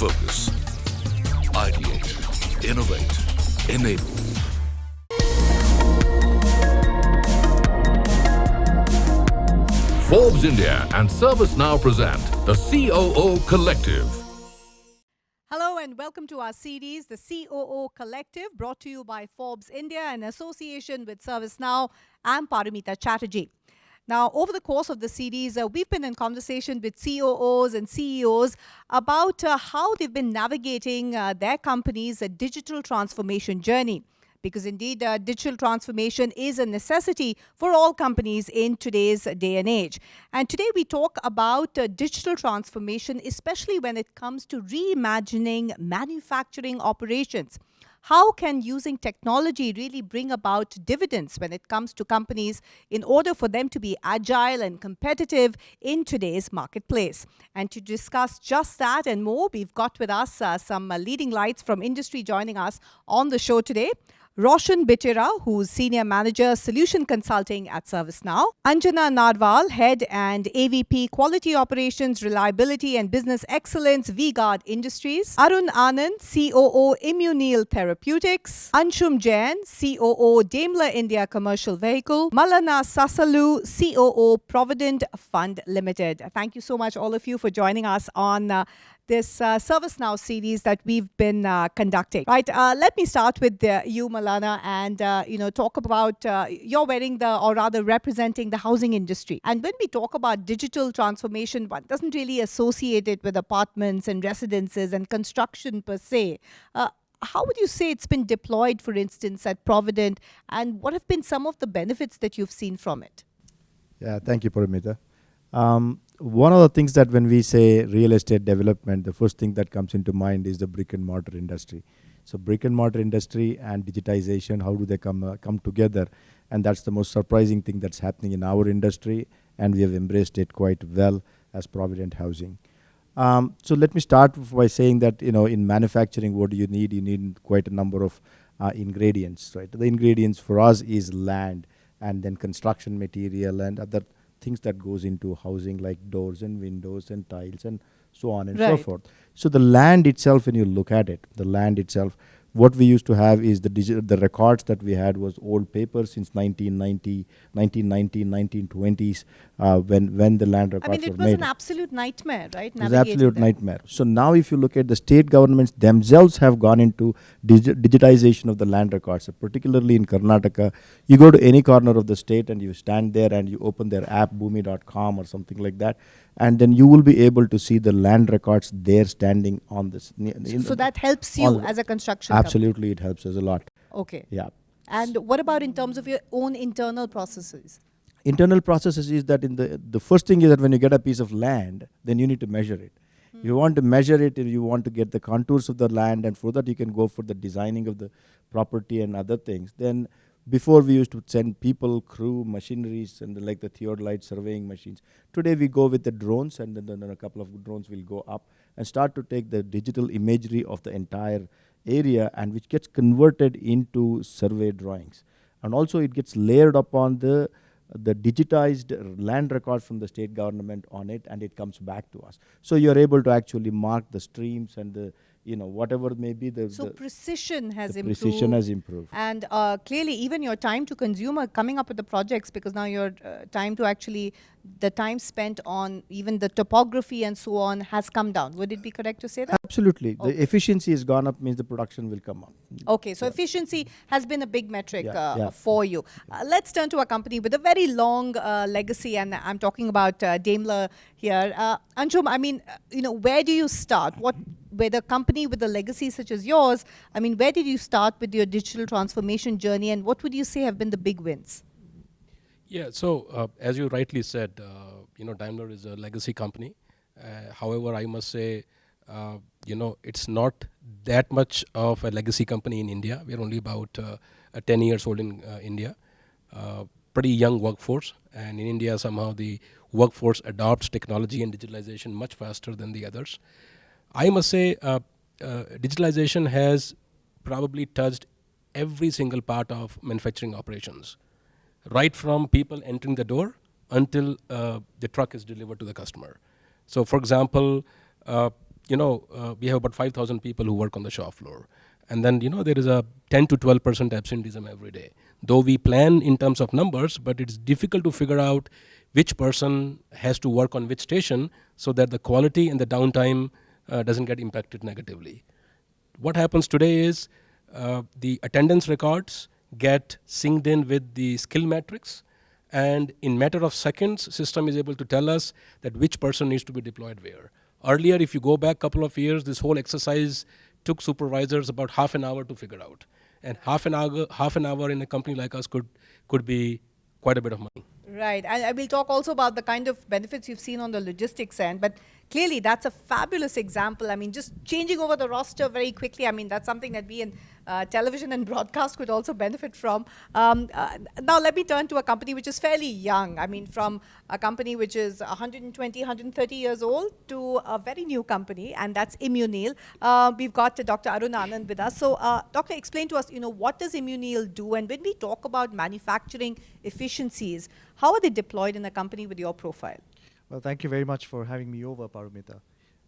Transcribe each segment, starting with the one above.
focus. Ideate, innovate, enable. Forbes India and ServiceNow present the COO Collective. Hello and welcome to our series, the COO Collective, brought to you by Forbes India in association with ServiceNow. I'm Paramita Chatterjee. Now, over the course of the series, we've been in conversation with COOs and CEOs about how they've been navigating their company's digital transformation journey. Because indeed, digital transformation is a necessity for all companies in today's day and age. And today we talk about digital transformation, especially when it comes to reimagining manufacturing operations. How can using technology really bring about dividends when it comes to companies in order for them to be agile and competitive in today's marketplace? And to discuss just that and more, we've got with us some leading lights from industry joining us on the show today. Roshan Bitera, who's Senior Manager, Solution Consulting at ServiceNow. Anjana Narwal, Head and AVP, Quality Operations, Reliability and Business Excellence, V-Guard Industries. Arun Anand, COO, Immunil Therapeutics. Anshum Jain, COO, Daimler India Commercial Vehicle. Malana Sasalu, COO, Provident Fund Limited. Thank you so much, all of you, for joining us on this ServiceNow series that we've been conducting. Right, let me start with you, Malana, and talk about you're wearing or rather representing the housing industry. And when we talk about digital transformation, one doesn't really associate it with apartments and residences and construction per se. How would you say it's been deployed, for instance, at Provident, and what have been some of the benefits that you've seen from it? Yeah, thank you, Paramita. One of the things that when we say real estate development, the first thing that comes into mind is the brick and mortar industry. So brick and mortar industry and digitization, how do they come together? And that's the most surprising thing that's happening in our industry, and we have embraced it quite well as Provident Housing. So let me start by saying that, in manufacturing, what do you need? You need quite a number of ingredients, right? The ingredients for us is land, and then construction material and other things that goes into housing, like doors and windows and tiles and so on and so forth. So the land itself, when you look at it, the land itself, what we used to have is the records that we had was old papers since 1990, 1920s, when the land records were made. It was an absolute nightmare, right? It was an absolute nightmare. So now if you look at the state governments themselves have gone into digitization of the land records. So particularly in Karnataka, you go to any corner of the state and you stand there and you open their app, boomi.com or something like that, and then you will be able to see the land records there standing on this. So that helps you as a construction Absolutely, company. it helps us a lot. Okay. Yeah. And what about in terms of your own internal processes? Internal processes is that the first thing is that when you get a piece of land, then you need to measure it. If you want to measure it, if you want to get the contours of the land, and for that you can go for the designing of the property and other things. Then before we used to send people, crew, machineries, and like the theodolite surveying machines. Today we go with the drones, and then a couple of drones will go up and start to take the digital imagery of the entire area, and which gets converted into survey drawings. And also it gets layered upon the digitized land records from the state government on it, and it comes back to us. So you're able to actually mark the streams and the whatever may be precision has improved. Precision has improved. And clearly even your time to consumer coming up with the projects, because now your the time spent on even the topography and so on has come down. Would it be correct to say that? Absolutely. Okay. The efficiency has gone up, means the production will come up. Okay, so efficiency has been a big metric for you. Let's turn to a company with a very long legacy, and I'm talking about Daimler here. Anshum, where do you start? With a company with a legacy such as yours, where did you start with your digital transformation journey, and what would you say have been the big wins? Yeah, so as you rightly said, Daimler is a legacy company. However, I must say, it's not that much of a legacy company in India. We're only about 10 years old in India. Pretty young workforce, and in India somehow the workforce adopts technology and digitalization much faster than the others. I must say digitalization has probably touched every single part of manufacturing operations, right from people entering the door until the truck is delivered to the customer. So for example, we have about 5,000 people who work on the shop floor. And then, there is a 10 to 12% absenteeism every day. Though we plan in terms of numbers, but it's difficult to figure out which person has to work on which station so that the quality and the downtime doesn't get impacted negatively. What happens today is the attendance records get synced in with the skill metrics, and in matter of seconds, system is able to tell us that which person needs to be deployed where. Earlier, if you go back a couple of years, this whole exercise took supervisors about half an hour to figure out. And half an hour in a company like us could be quite a bit of money. Right, and we'll talk also about the kind of benefits you've seen on the logistics end, but clearly that's a fabulous example. I mean, just changing over the roster very quickly, I mean, that's something that we in television and broadcast could also benefit from. Now let me turn to a company which is fairly young. I mean, from a company which is 120, 130 years old to a very new company, and that's Immunil. We've got Dr. Arun Anand with us. So, Doctor, explain to us, what does Immunil do? And when we talk about manufacturing efficiencies, how are they deployed in a company with your profile? Well, thank you very much for having me over, Paramita.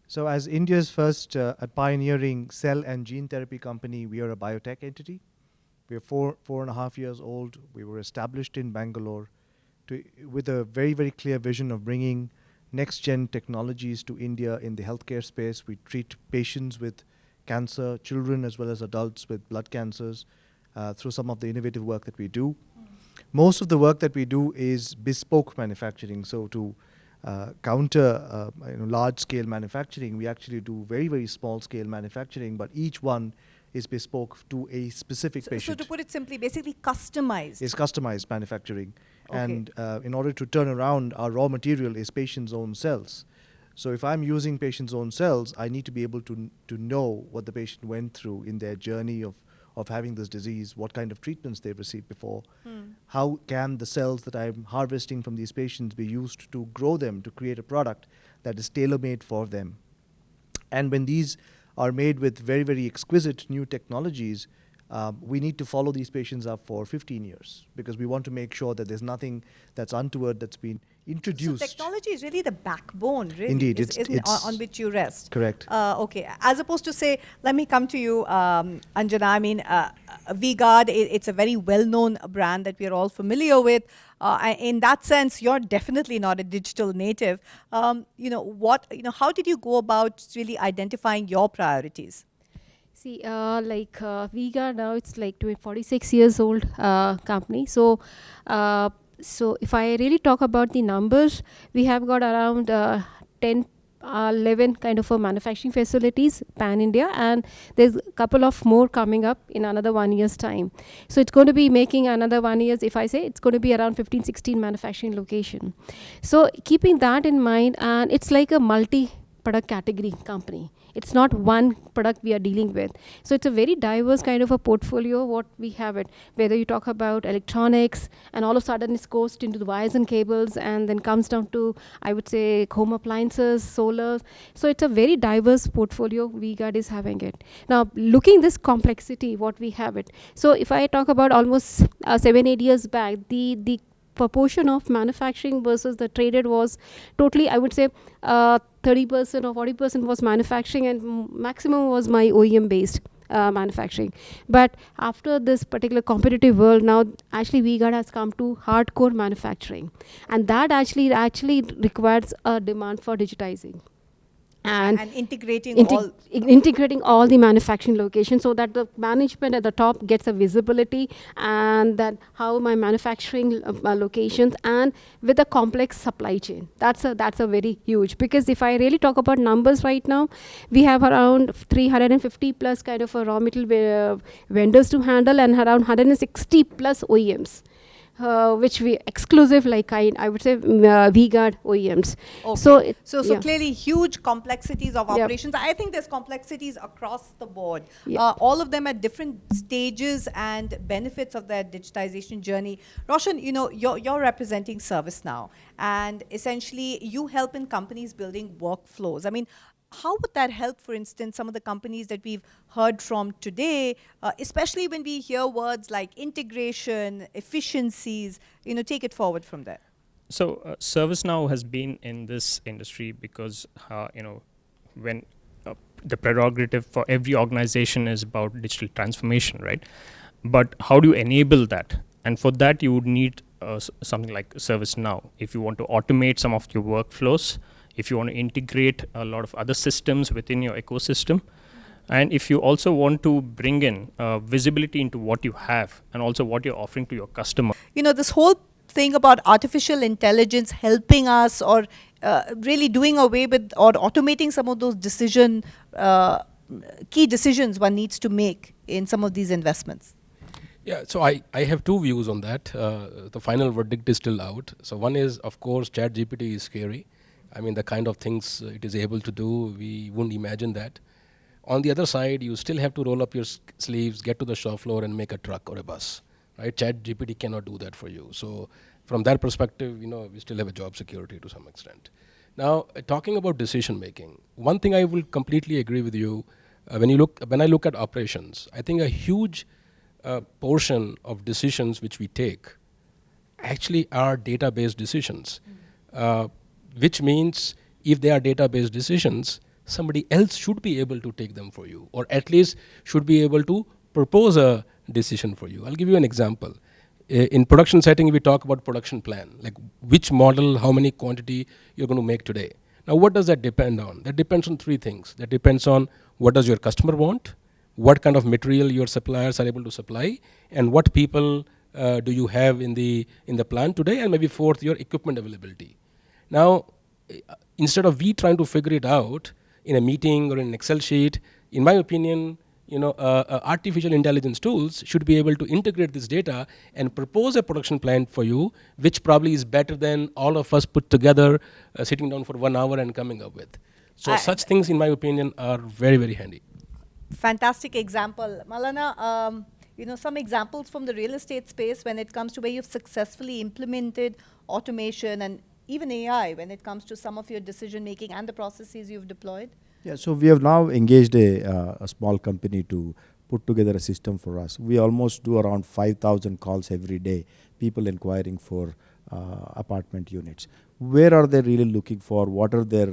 So as India's first pioneering cell and gene therapy company, we are a biotech entity. We are four and a half years old. We were established in Bangalore with a very, very clear vision of bringing next-gen technologies to India in the healthcare space. We treat patients with cancer, children as well as adults with blood cancers through some of the innovative work that we do. Most of the work that we do is bespoke manufacturing. So to counter large-scale manufacturing, we actually do very, very small-scale manufacturing, but each one is bespoke to a specific patient. So to put it simply, basically customized. It's customized manufacturing. Okay. And in order to turn around, our raw material is patient's own cells. So if I'm using patient's own cells, I need to be able to know what the patient went through in their journey of having this disease, what kind of treatments they've received before. How can the cells that I'm harvesting from these patients be used to grow them, to create a product that is tailor-made for them. And when these are made with very, very exquisite new technologies, we need to follow these patients up for 15 years because we want to make sure that there's nothing that's untoward that's been introduced. So technology is really the backbone, really. Indeed, isn't it, on which you rest. Correct. Okay, as opposed to say, let me come to you, Anjana. I mean, V-Guard, it's a very well-known brand that we're all familiar with. In that sense, you're definitely not a digital native. How did you go about really identifying your priorities? See, V-Guard now, it's like 46 years old company. So if I really talk about the numbers, we have got around 10, 11 kind of manufacturing facilities pan-India, and there's a couple of more coming up in another 1 year's time. So it's going to be making another 1 year, if I say, it's going to be around 15, 16 manufacturing location. So keeping that in mind, and it's like a multi-product category company. It's not one product we are dealing with. So it's a very diverse kind of a portfolio, what we have it. Whether you talk about electronics, and all of a sudden it goes into the wires and cables, and then comes down to, I would say, home appliances, solar. So it's a very diverse portfolio V-Guard is having it. Now, looking this complexity, what we have it. So if I talk about almost 7-8 years back, the proportion of manufacturing versus the traded was totally, I would say, 30% or 40% was manufacturing, and maximum was my OEM based manufacturing. But after this particular competitive world, now actually V-Guard has come to hardcore manufacturing, and that actually requires a demand for digitizing. And integrating integrating all the manufacturing locations so that the management at the top gets a visibility, and that how my manufacturing locations, and with a complex supply chain. That's a very huge, because if I really talk about numbers right now, we have around 350 plus kind of a raw material vendors to handle, and around 160 plus OEMs. Which we exclusive, like I would say, V-Guard OEMs. Okay. So clearly huge complexities of operations. I think there's complexities across the board. All of them at different stages and benefits of their digitization journey. Roshan, you're representing ServiceNow, and essentially you help in companies building workflows. I mean, how would that help, for instance, some of the companies that we've heard from today, especially when we hear words like integration, efficiencies, take it forward from there? So ServiceNow has been in this industry because, when the prerogative for every organization is about digital transformation, right? But how do you enable that? And for that, you would need something like ServiceNow. If you want to automate some of your workflows, if you want to integrate a lot of other systems within your ecosystem, and if you also want to bring in visibility into what you have and also what you're offering to your customer. This whole thing about artificial intelligence helping us or really doing away with or automating some of those key decisions one needs to make in some of these investments. Yeah, so I have two views on that. The final verdict is still out. So one is, of course, ChatGPT is scary. I mean, the kind of things it is able to do, we wouldn't imagine that. On the other side, you still have to roll up your sleeves, get to the shop floor and make a truck or a bus, right? ChatGPT cannot do that for you. So from that perspective, we still have a job security to some extent. Now, talking about decision making, one thing I will completely agree with you. When I look at operations, I think a huge portion of decisions which we take actually are database decisions, which means if they are database decisions, somebody else should be able to take them for you, or at least should be able to propose a decision for you. I'll give you an example. In production setting, we talk about production plan, like which model, how many quantity you're going to make today. Now, what does that depend on? That depends on three things. That depends on what does your customer want, what kind of material your suppliers are able to supply, and what people do you have in the plant today, and maybe fourth, your equipment availability. Now, instead of we trying to figure it out in a meeting or in an Excel sheet, in my opinion, artificial intelligence tools should be able to integrate this data and propose a production plan for you, which probably is better than all of us put together, sitting down for 1 hour and coming up with. So such things, in my opinion, are very, very handy. Fantastic example. Malana, some examples from the real estate space when it comes to where you've successfully implemented automation and even AI when it comes to some of your decision making and the processes you've deployed? Yeah, so we have now engaged a small company to put together a system for us. We almost do around 5,000 calls every day, people inquiring for apartment units. Where are they really looking for? What are their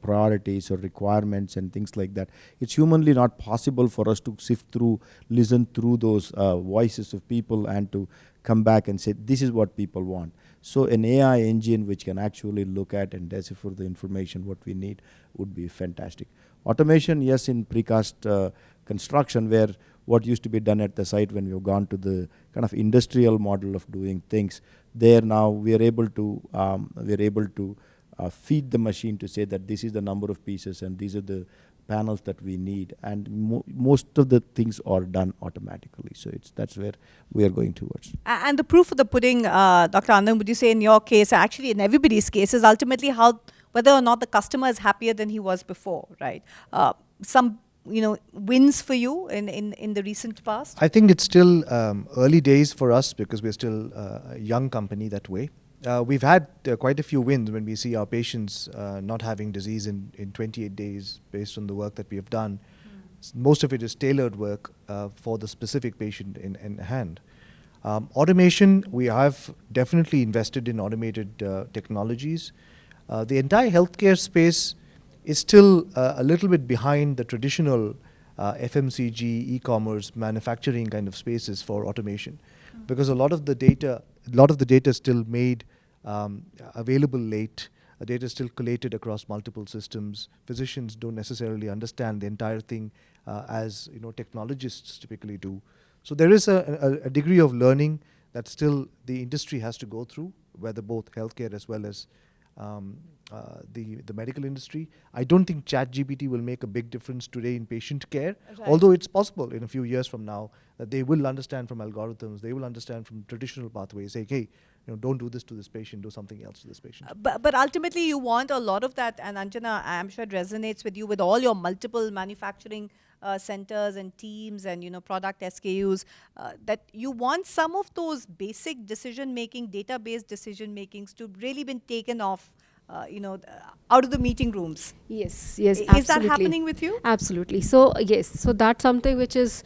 priorities or requirements and things like that? It's humanly not possible for us to sift through, listen through those voices of people and to come back and say, this is what people want. So an AI engine which can actually look at and decipher the information what we need would be fantastic. Automation, yes, in precast construction, where what used to be done at the site when we've gone to the kind of industrial model of doing things, there now we are able to feed the machine to say that this is the number of pieces and these are the panels that we need, and most of the things are done automatically. So that's where we are going towards. And the proof of the pudding, Dr. Anand, would you say in your case, actually in everybody's case, is ultimately whether or not the customer is happier than he was before, right? Some wins for you in the recent past? I think it's still early days for us because we're still a young company that way. We've had quite a few wins when we see our patients not having disease in 28 days based on the work that we have done. Most of it is tailored work for the specific patient in hand. Automation, we have definitely invested in automated technologies. The entire healthcare space is still a little bit behind the traditional FMCG, e-commerce, manufacturing kind of spaces for automation, because a lot of the data is still made available late. Data is still collated across multiple systems. Physicians don't necessarily understand the entire thing as technologists typically do. So there is a degree of learning that still the industry has to go through, whether both healthcare as well as the medical industry. I don't think ChatGPT will make a big difference today in patient care, although it's possible in a few years from now that they will understand from algorithms, they will understand from traditional pathways, say, hey, don't do this to this patient, do something else to this patient. But ultimately you want a lot of that, and Anjana, I'm sure it resonates with you with all your multiple manufacturing centers and teams and product SKUs, that you want some of those basic decision-making, database decision-makings to really been taken off out of the meeting rooms. Yes, is absolutely. that happening with you? Absolutely. So yes, so that's something which is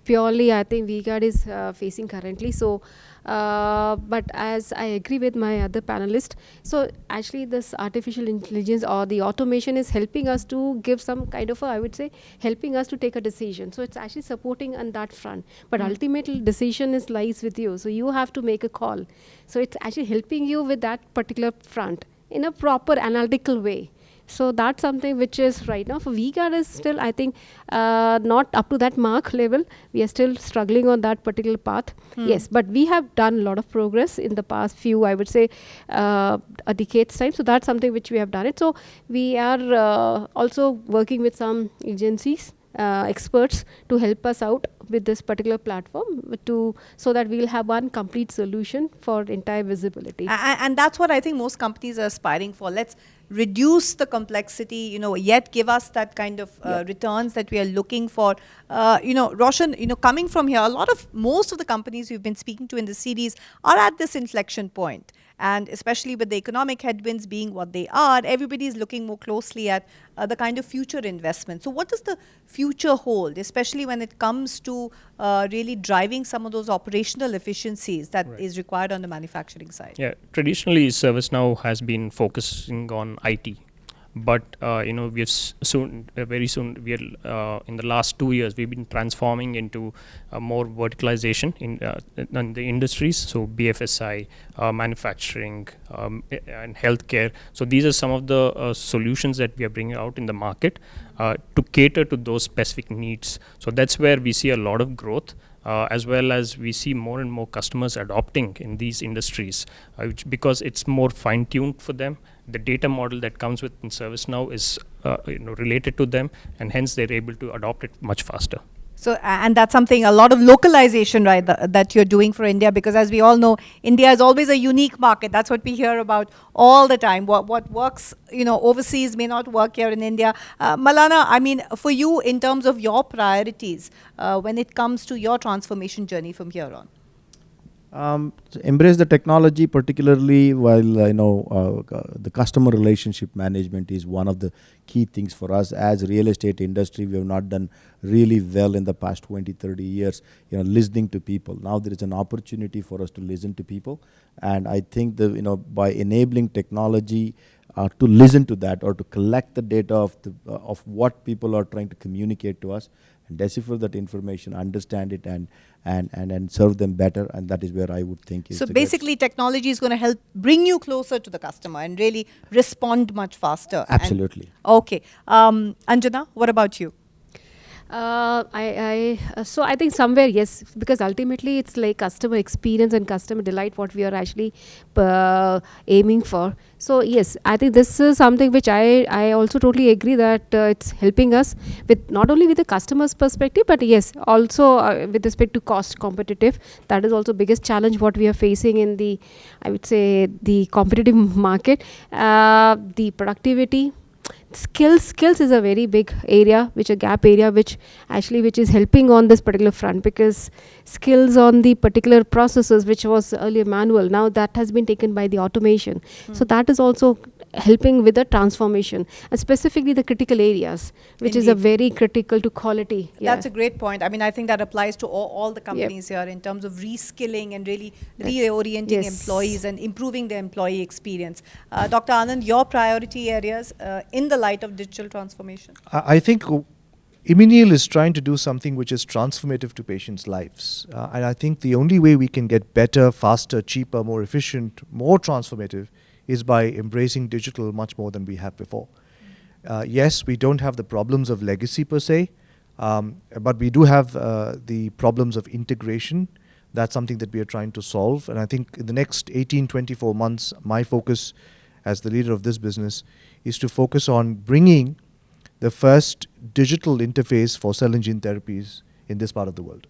purely I think VGuard is facing currently. So, but as I agree with my other panelists, so actually this artificial intelligence or the automation is helping us to give some kind of I would say, helping us to take a decision. So it's actually supporting on that front. But ultimately decision lies with you. So you have to make a call. So it's actually helping you with that particular front in a proper analytical way. So that's something which is right now for VGuard is still, I think, not up to that mark level. We are still struggling on that particular path. Yes, but we have done a lot of progress in the past few, I would say, a decade's time. So that's something which we have done it. So we are also working with some agencies, experts to help us out with this particular platform so that we'll have one complete solution for entire visibility. And that's what I think most companies are aspiring for. Let's reduce the complexity, yet give us that kind of returns that we are looking for. Roshan, coming from here, most of the companies we've been speaking to in the series are at this inflection point. And especially with the economic headwinds being what they are, everybody is looking more closely at the kind of future investment. So what does the future hold, especially when it comes to really driving some of those operational efficiencies that is required on the manufacturing side? Yeah, traditionally ServiceNow has been focusing on IT. But we have very soon we are in the last 2 years we've been transforming into more verticalization in the industries. So BFSI, manufacturing, and healthcare. So these are some of the solutions that we are bringing out in the market to cater to those specific needs. So that's where we see a lot of growth. As well as we see more and more customers adopting in these industries, because it's more fine-tuned for them. The data model that comes with ServiceNow is related to them, and hence they're able to adopt it much faster. So, and that's something, a lot of localization, right, that you're doing for India, because as we all know, India is always a unique market. That's what we hear about all the time. What works, overseas may not work here in India. Malana, I mean, for you, in terms of your priorities, when it comes to your transformation journey from here on? Embrace the technology, particularly while the customer relationship management is one of the key things for us. As real estate industry, we have not done really well in the past 20-30 years, listening to people. Now there is an opportunity for us to listen to people, and I think by enabling technology to listen to that, or to collect the data of what people are trying to communicate to us, and decipher that information, understand it, and serve them better, and that is where I would think is. So basically technology is going to help bring you closer to the customer and really respond much faster. Absolutely. Okay. Anjana, what about you? So I think somewhere, yes, because ultimately it's like customer experience and customer delight what we are actually aiming for. So yes, I think this is something which I also totally agree that it's helping us with not only with the customer's perspective, but yes, also with respect to cost competitive. That is also biggest challenge what we are facing in the, I would say, the competitive market. The productivity, skills is a very big area, which a gap area, which is helping on this particular front, because skills on the particular processes which was earlier manual, now that has been taken by the automation. So that is also helping with the transformation, and specifically the critical areas, which is a very critical to quality. That's a great point. I mean, I think that applies to all the companies here in terms of reskilling and really reorienting employees and improving the employee experience. Dr. Anand, your priority areas in the light of digital transformation? I think Immunil is trying to do something which is transformative to patients' lives. And I think the only way we can get better, faster, cheaper, more efficient, more transformative is by embracing digital much more than we have before. Yes, we don't have the problems of legacy per se, but we do have the problems of integration. That's something that we are trying to solve. And I think in the next 18-24 months, my focus as the leader of this business is to focus on bringing the first digital interface for cell and gene therapies in this part of the world.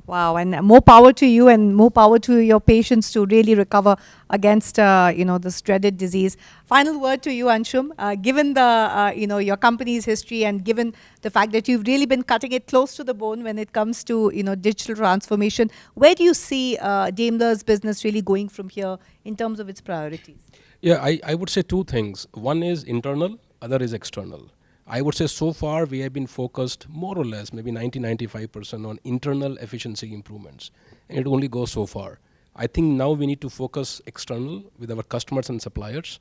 Wow, and more power to you and more power to your patients to really recover against, this dreaded disease. Final word to you, Anshum. Given the, your company's history and given the fact that you've really been cutting it close to the bone when it comes to, digital transformation, where do you see Daimler's business really going from here in terms of its priorities? Yeah, I would say two things. One is internal, other is external. I would say so far we have been focused more or less, maybe 90-95% on internal efficiency improvements. And it only goes so far. I think now we need to focus external with our customers and suppliers,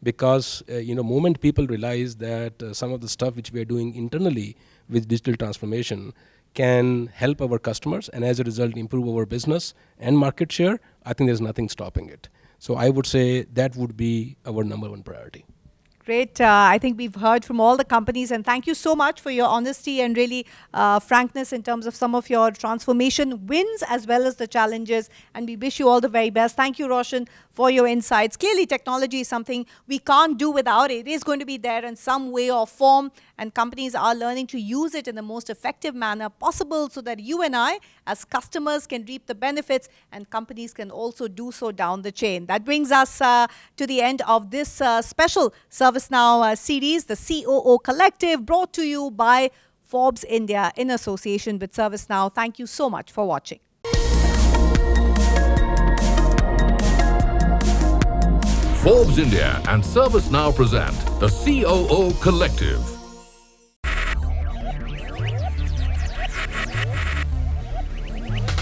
because moment people realize that some of the stuff which we are doing internally with digital transformation can help our customers and as a result improve our business and market share, I think there's nothing stopping it. So I would say that would be our number one priority. Great. I think we've heard from all the companies, and thank you so much for your honesty and really frankness in terms of some of your transformation wins as well as the challenges. And we wish you all the very best. Thank you, Roshan, for your insights. Clearly, technology is something we can't do without. It is going to be there in some way or form, and companies are learning to use it in the most effective manner possible so that you and I, as customers, can reap the benefits, and companies can also do so down the chain. That brings us to the end of this special ServiceNow series, the COO Collective, brought to you by Forbes India in association with ServiceNow. Thank you so much for watching. Forbes India and ServiceNow present the COO Collective.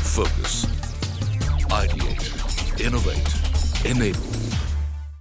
Focus, ideate, innovate, enable.